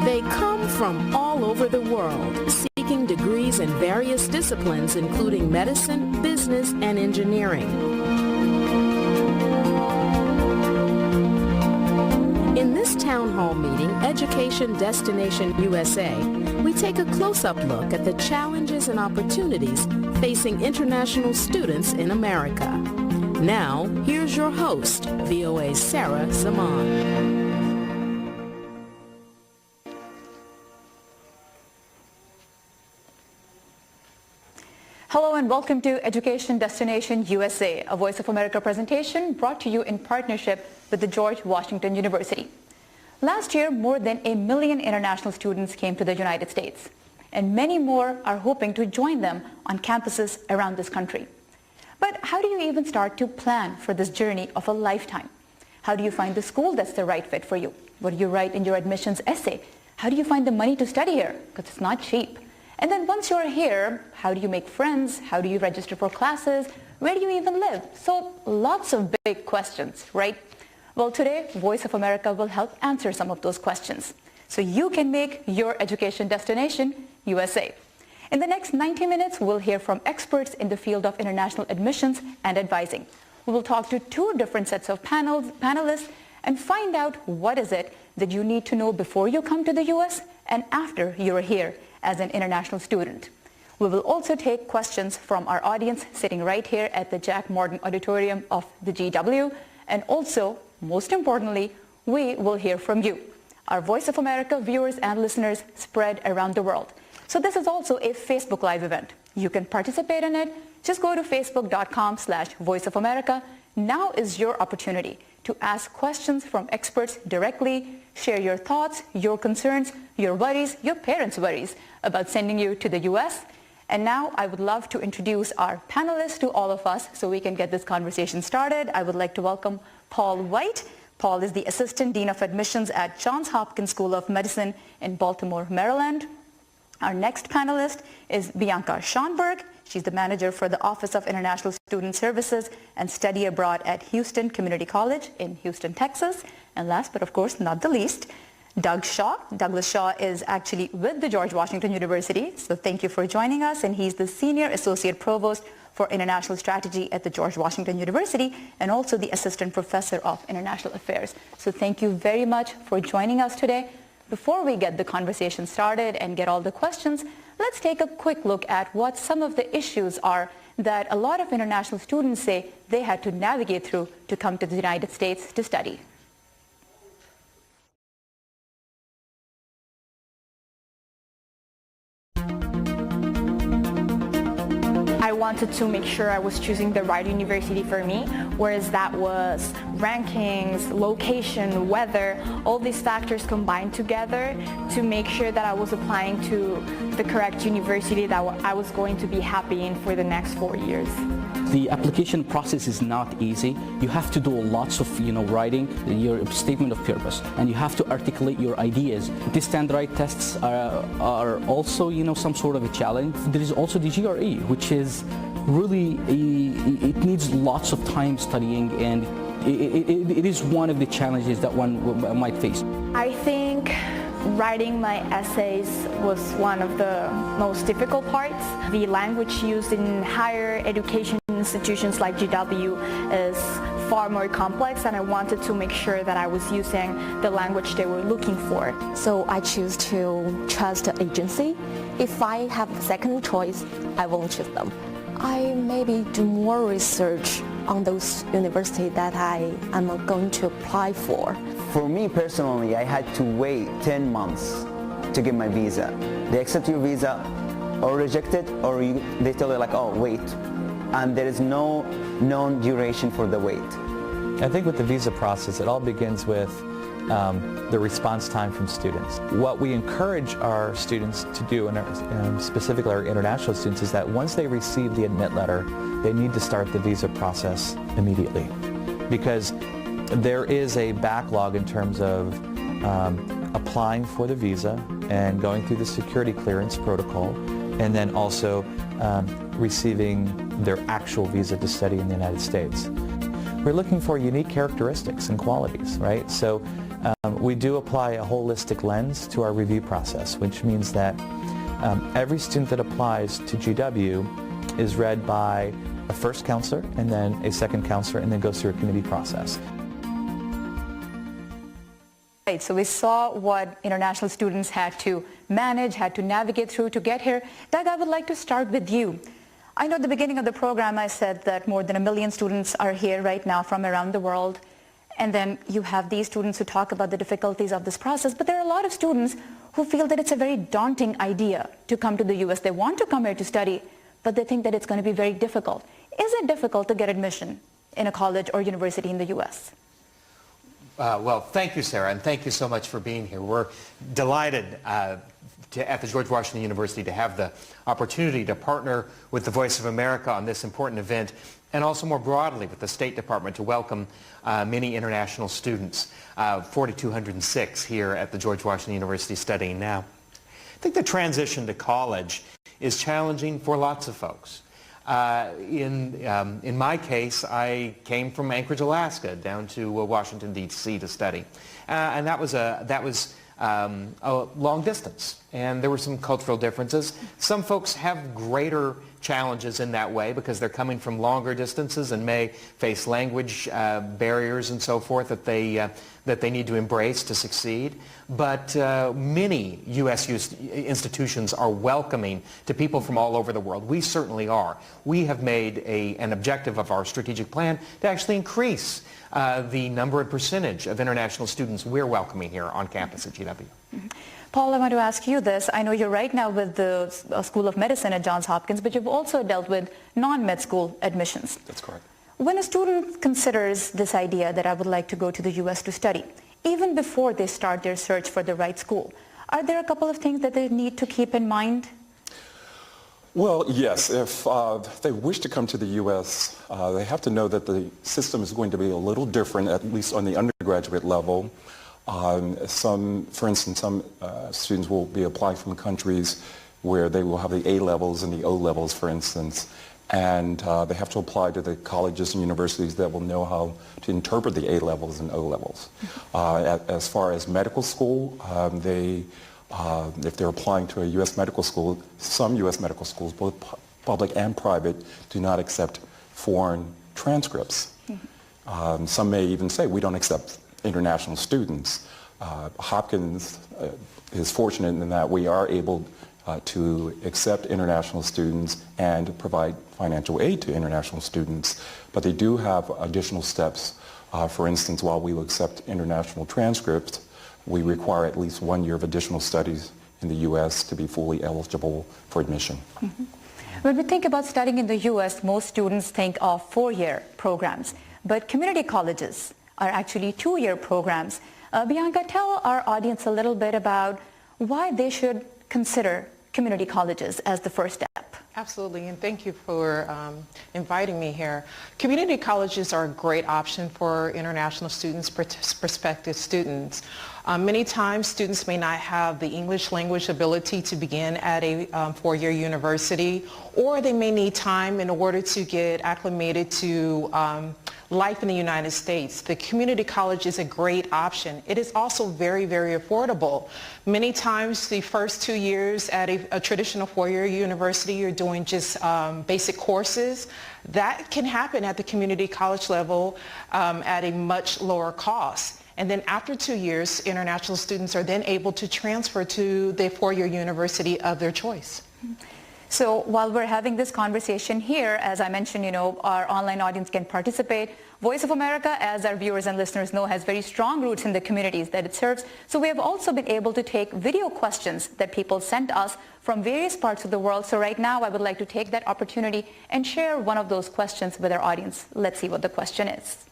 They come from all over the world, seeking degrees in various disciplines, including medicine, business, and engineering. In this town hall meeting, Education Destination USA, we take a close-up look at the challenges and opportunities facing international students in America. Now, here's your host, VOA's Sarah Zaman. Hello and welcome to Education Destination USA, a Voice of America presentation brought to you in partnership with the George Washington University. Last year, more than 1 million international students came to the United States, and many more are hoping to join them on campuses around this country. But how do you even start to plan for this journey of a lifetime? How do you find the school that's the right fit for you? What do you write in your admissions essay? How do you find the money to study here? Because it's not cheap. And then once you're here, how do you make friends? How do you register for classes? Where do you even live? So lots of big questions, right? Well, today, Voice of America will help answer some of those questions so you can make your education destination USA. In the next 90 minutes, we'll hear from experts in the field of international admissions and advising. We will talk to 2 different sets of panelists and find out what is it that you need to know before you come to the US and after you're here as an international student. We will also take questions from our audience sitting right here at the Jack Morton Auditorium of the GW, and also, most importantly, we will hear from you, our Voice of America viewers and listeners spread around the world. So this is also a Facebook Live event. You can participate in it. Just go to facebook.com/Voice of America. Now is your opportunity to ask questions from experts directly, share your thoughts, your concerns, your worries, your parents' worries about sending you to the U.S. And now I would love to introduce our panelists to all of us so we can get this conversation started. I would like to welcome Paul White. Paul is the Assistant Dean of Admissions at Johns Hopkins School of Medicine in Baltimore, Maryland. Our next panelist is Bianca Schonberg. She's the manager for the Office of International Student Services and Study Abroad at Houston Community College in Houston, Texas. And last but of course not the least, Douglas Shaw is actually with the George Washington University. So thank you for joining us. And he's the Senior Associate Provost for International Strategy at the George Washington University and also the Assistant Professor of International Affairs. So thank you very much for joining us today. Before we get the conversation started and get all the questions, let's take a quick look at what some of the issues are that a lot of international students say they had to navigate through to come to the United States to study. I wanted to make sure I was choosing the right university for me, whereas that was rankings, location, weather, all these factors combined together to make sure that I was applying to the correct university that I was going to be happy in for the next 4 years. The application process is not easy. You have to do lots of, writing your statement of purpose, and you have to articulate your ideas. The standardized tests are also, some sort of a challenge. There is also the GRE, which is really, it needs lots of time studying, and it is one of the challenges that one might face. I think writing my essays was one of the most difficult parts. The language used in higher education institutions like GW is far more complex, and I wanted to make sure that I was using the language they were looking for. So I choose to trust the agency. If I have a second choice, I won't choose them. I maybe do more research on those universities that I am going to apply for. For me personally, I had to wait 10 months to get my visa. They accept your visa or reject it, or they tell you oh, wait. And there is no known duration for the wait. I think with the visa process, it all begins with the response time from students. What we encourage our students to do, and specifically our international students, is that once they receive the admit letter, they need to start the visa process immediately. Because there is a backlog in terms of applying for the visa and going through the security clearance protocol, and then also receiving their actual visa to study in the United States. We're looking for unique characteristics and qualities, right? So We do apply a holistic lens to our review process, which means that every student that applies to GW is read by a first counselor and then a second counselor and then goes through a committee process. Right, so we saw what international students had to manage, had to navigate through to get here. Doug, I would like to start with you. I know at the beginning of the program I said that more than 1 million students are here right now from around the world. And then you have these students who talk about the difficulties of this process. But there are a lot of students who feel that it's a very daunting idea to come to the U.S. They want to come here to study, but they think that it's going to be very difficult. Is it difficult to get admission in a college or university in the U.S.? Well, thank you, Sarah, and thank you so much for being here. We're delighted at the George Washington University to have the opportunity to partner with the Voice of America on this important event, and also more broadly with the State Department to welcome many international students, 4,206 here at the George Washington University studying now. I think the transition to college is challenging for lots of folks. In my case, I came from Anchorage, Alaska, down to Washington, D.C. to study. And that was a long distance, and there were some cultural differences. Some folks have greater challenges in that way because they're coming from longer distances and may face language barriers and so forth that they need to embrace to succeed. But many U.S. institutions are welcoming to people from all over the world. We certainly are. We have made an objective of our strategic plan to actually increase the number and percentage of international students we're welcoming here on campus at GW. Mm-hmm. Paul, I want to ask you this. I know you're right now with the School of Medicine at Johns Hopkins, but you've also dealt with non-med school admissions. That's correct. When a student considers this idea that I would like to go to the U.S. to study, even before they start their search for the right school, are there a couple of things that they need to keep in mind? Well, yes. If they wish to come to the U.S., they have to know that the system is going to be a little different, at least on the undergraduate level. For instance, some students will be applying from countries where they will have the A levels and the O levels, for instance, and they have to apply to the colleges and universities that will know how to interpret the A levels and O levels. As far as medical school, if they're applying to a U.S. medical school, some U.S. medical schools, both public and private, do not accept foreign transcripts. Mm-hmm. Some may even say, we don't accept international students. Hopkins is fortunate in that we are able to accept international students and provide financial aid to international students, but they do have additional steps. For instance, while we will accept international transcripts, we require at least 1 year of additional studies in the U.S. to be fully eligible for admission. Mm-hmm. When we think about studying in the U.S., most students think of 4-year programs, but community colleges are actually 2-year programs. Bianca, tell our audience a little bit about why they should consider community colleges as the first step. Absolutely, and thank you for inviting me here. Community colleges are a great option for international students, prospective students. Many times students may not have the English language ability to begin at a 4-year university, or they may need time in order to get acclimated to life in the United States. The community college is a great option. It is also very, very affordable. Many times the first 2 years at a traditional 4-year university, you're doing just basic courses. That can happen at the community college level at a much lower cost. And then after 2 years, international students are then able to transfer to the 4-year university of their choice. So while we're having this conversation here, as I mentioned, our online audience can participate. Voice of America, as our viewers and listeners know, has very strong roots in the communities that it serves. So we have also been able to take video questions that people sent us from various parts of the world. So right now, I would like to take that opportunity and share one of those questions with our audience. Let's see what the question is.